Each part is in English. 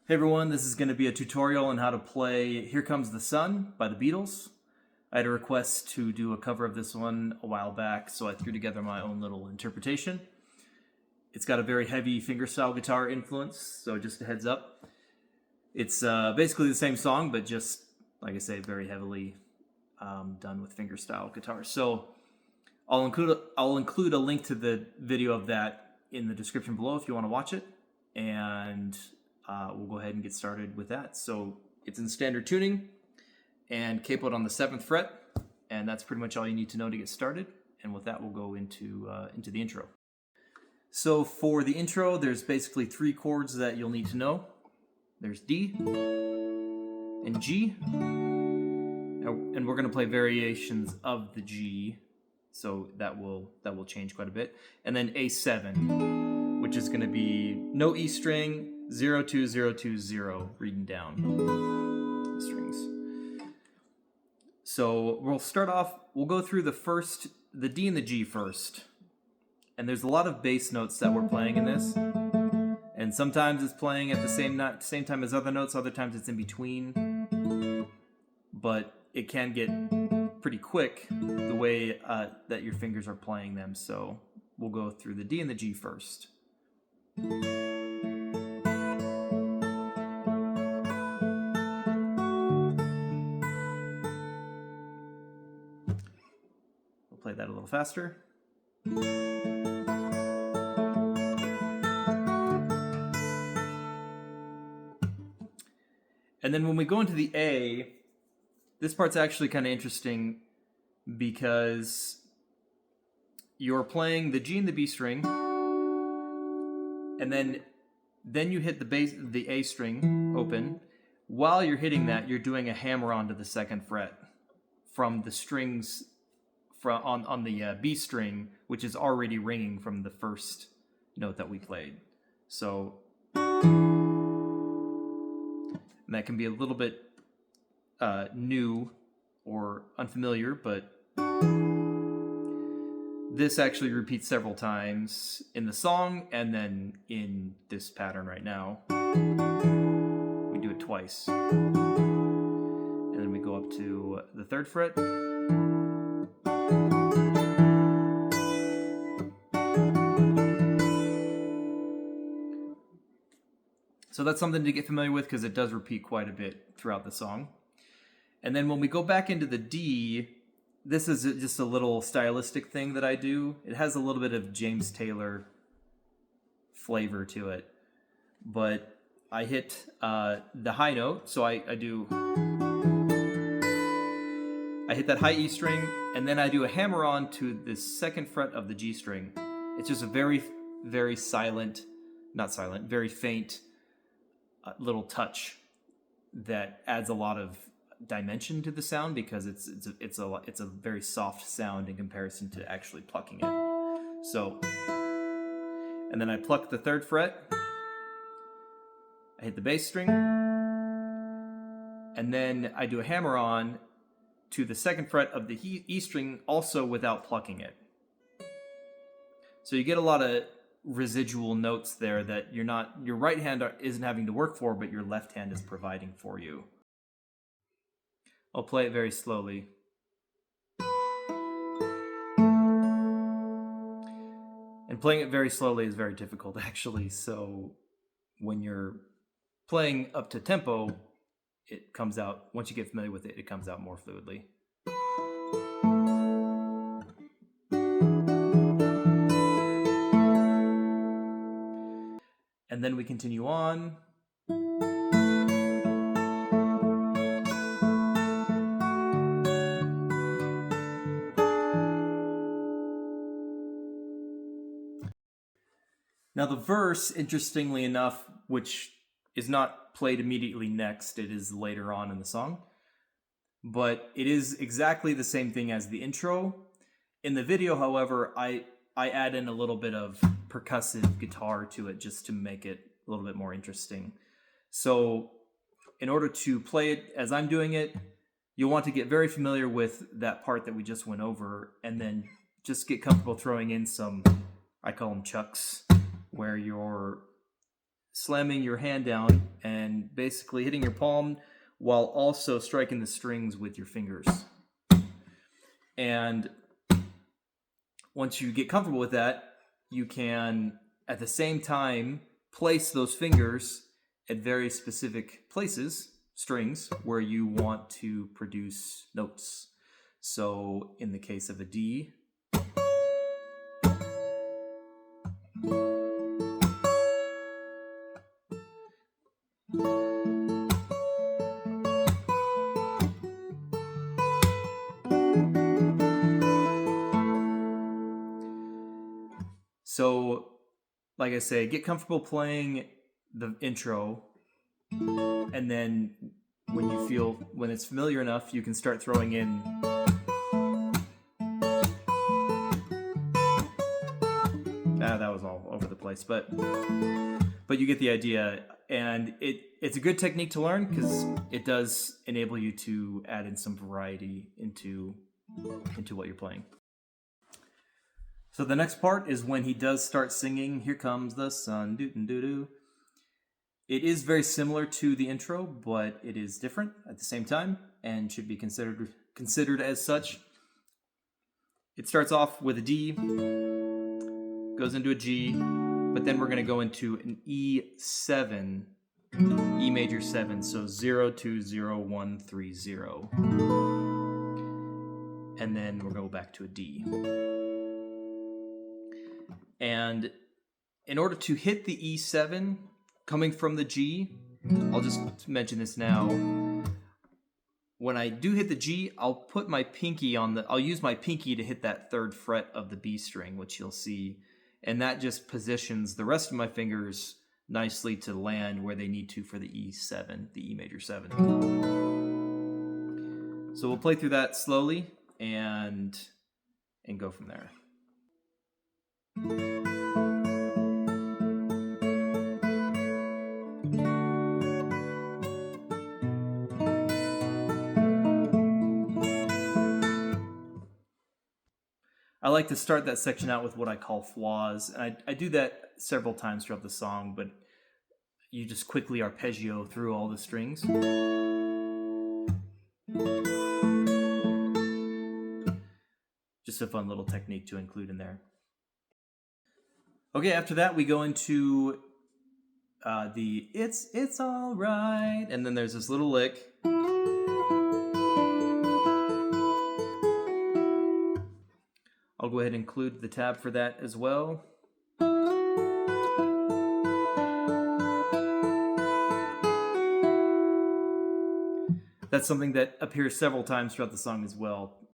Hey everyone, this is going to be a tutorial on how to play Here Comes the Sun by the Beatles. I had a request to do a cover of this one a while back, so I threw together my own little interpretation. It's got a very heavy fingerstyle guitar influence, so just a heads up. It's basically the same song, but just, like I say, very heavily done with fingerstyle guitar. So I'll include a link to the video of that in the description below if you want to watch it, and we'll go ahead and get started with that. So it's in standard tuning and capoed on the 7th fret, and that's pretty much all you need to know to get started. And with that, we'll go into the intro. So for the intro, there's basically 3 chords that you'll need to know. There's D and G, and we're going to play variations of the G, so that will change quite a bit. And then A7, which is going to be no E string, 0 2 0 2 0, reading down the strings. So we'll start off. We'll go through the D and the G first. And there's a lot of bass notes that we're playing in this, and sometimes it's playing at the same time as other notes. Other times it's in between, but it can get pretty quick the way that your fingers are playing them. So we'll go through the D and the G first. We'll play that a little faster. And then when we go into the A, this part's actually kind of interesting because you're playing the G and the B string, and then you hit the A string open. While you're hitting that, you're doing a hammer on to the 2nd fret from the strings on the B string, which is already ringing from the first note that we played. So and that can be a little bit new or unfamiliar, but this actually repeats several times in the song and then in this pattern right now. We do it twice. And then we go up to the 3rd fret. So that's something to get familiar with because it does repeat quite a bit throughout the song. And then when we go back into the D, this is just a little stylistic thing that I do. It has a little bit of James Taylor flavor to it. But I hit the high note, so I hit that high E string, and then I do a hammer on to the 2nd fret of the G string. It's just a very, very very faint little touch that adds a lot of dimension to the sound because it's a very soft sound in comparison to actually plucking it. So, and then I pluck the 3rd fret, I hit the bass string, and then I do a hammer on to the 2nd fret of the E string, also without plucking it. So you get a lot of residual notes there that your right hand isn't having to work for, but your left hand is providing for you. I'll play it very slowly. And playing it very slowly is very difficult, actually. So when you're playing up to tempo, it comes out, once you get familiar with it, it comes out more fluidly. And then we continue on. Now the verse, interestingly enough, which is not played immediately next, it is later on in the song, but it is exactly the same thing as the intro. In the video, however, I add in a little bit of percussive guitar to it just to make it a little bit more interesting. So in order to play it as I'm doing it, you'll want to get very familiar with that part that we just went over, and then just get comfortable throwing in some, I call them chucks, where you're slamming your hand down and basically hitting your palm while also striking the strings with your fingers. And once you get comfortable with that, you can, at the same time, place those fingers at very specific places, strings, where you want to produce notes. So in the case of a D, so like I say, get comfortable playing the intro, and then when it's familiar enough, you can start throwing in that was all over the place, but you get the idea. And it's a good technique to learn because it does enable you to add in some variety into what you're playing. So the next part is when he does start singing, "Here Comes the Sun, doo-doo-doo-doo." It is very similar to the intro, but it is different at the same time and should be considered as such. It starts off with a D, goes into a G, but then we're going to go into an E7, E major 7, so 0 2 0 1 3 0. And then we'll go back to a D. And in order to hit the E7 coming from the G, I'll just mention this now. When I do hit the G, I'll put my pinky I'll use my pinky to hit that 3rd fret of the B string, which you'll see. And that just positions the rest of my fingers nicely to land where they need to for the E7, the E major 7. So we'll play through that slowly and go from there. I like to start that section out with what I call flaws, and I do that several times throughout the song, but you just quickly arpeggio through all the strings. Just a fun little technique to include in there. Okay, after that we go into the it's all right, and then there's this little lick. I'll go ahead and include the tab for that as well. That's something that appears several times throughout the song as well.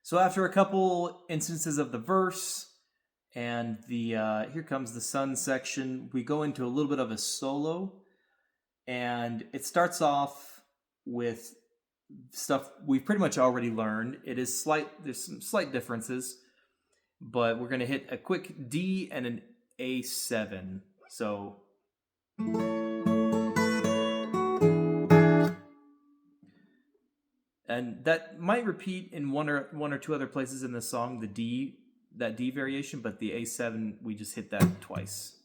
So after a couple instances of the verse and the Here Comes the Sun section, we go into a little bit of a solo, and it starts off with stuff we've pretty much already learned. There's some slight differences, but we're going to hit a quick D and an A7. So and that might repeat in one or two other places in the song, that D variation, but the A7, we just hit that twice.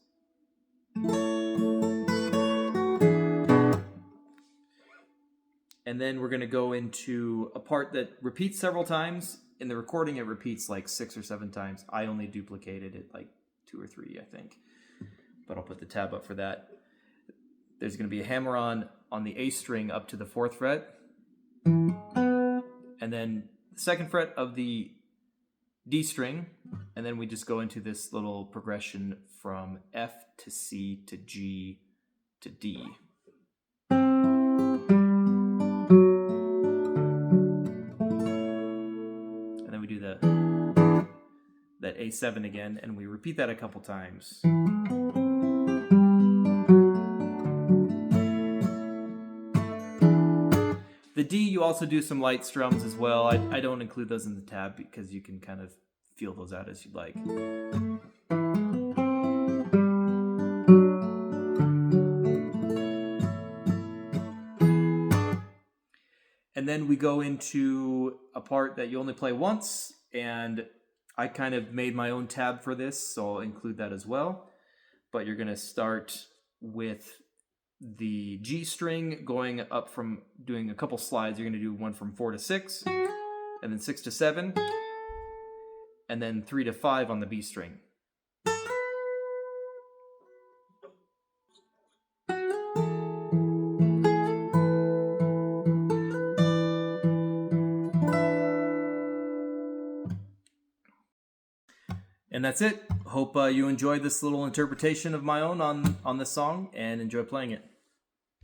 And then we're going to go into a part that repeats several times. In the recording, it repeats like 6 or 7 times. I only duplicated it like 2 or 3, I think. But I'll put the tab up for that. There's going to be a hammer-on the A string up to the 4th fret. And then the 2nd fret of the D string. And then we just go into this little progression from F to C to G to D. That A7 again, and we repeat that a couple times. The D, you also do some light strums as well. I don't include those in the tab because you can kind of feel those out as you'd like. And then we go into a part that you only play once, and I kind of made my own tab for this, so I'll include that as well. but you're going to start with the G string, going up from doing a couple slides. You're going to do one from 4 to 6, and then 6 to 7, and then 3 to 5 on the B string. And that's it. Hope you enjoyed this little interpretation of my own on this song and enjoy playing it.